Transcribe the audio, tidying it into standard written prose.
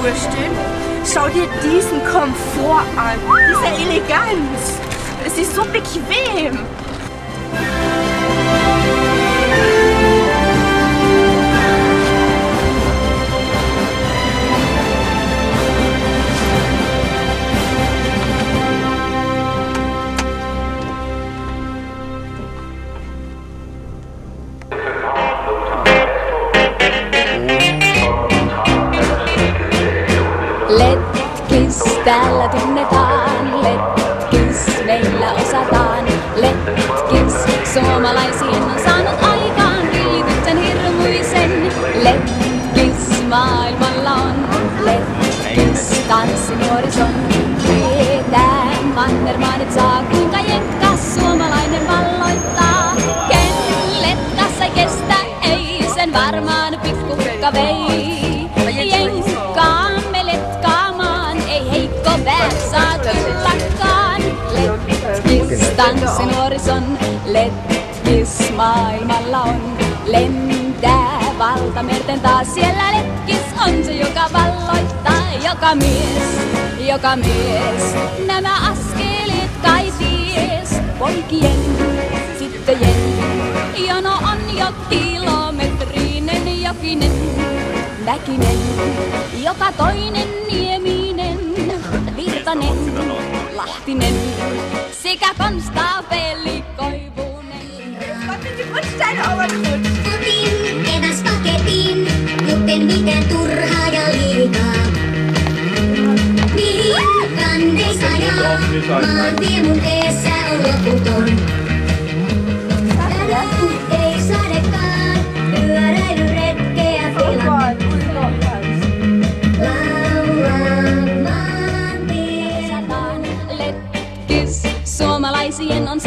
vorstellen? Schau dir diesen Komfort an, diese Eleganz. Es ist so bequem. Letkis täällä tunnetaan, letkis meillä osataan. Letkis suomalaisiin on saanut aikaan riitytsen hirmuisen. Letkis maailmalla on, letkis tanssinuorison. Tietää mannermaanit saa, kuinka jenkkas suomalainen valloittaa. Ken letkas ei kestä, ei sen varmaan pikkukka vei. Jenkkaamme letkaamaan, ei heikko väär saa tullakaan. Letkis tanssinuorison, letkis maailmalla on. Lentää valtamerten taas, siellä letkis on se, joka valloittaa. Joka mies, nämä askeleet kai ties. Poikien, tyttöjen, jono on jo kilometrinen jokinen. Mäkinen, joka toinen nieminen, Virtanen, Lahtinen sekä konstaapeli Koivunen. Otin eväspaketin, mutten mitään turhaa ja liikaa. Mihin ranteissa ajaa, maantie mun eessä on loputon. Tänään ei sadekaan, pyöräilyretkeä filan. Letkis suomalaisien on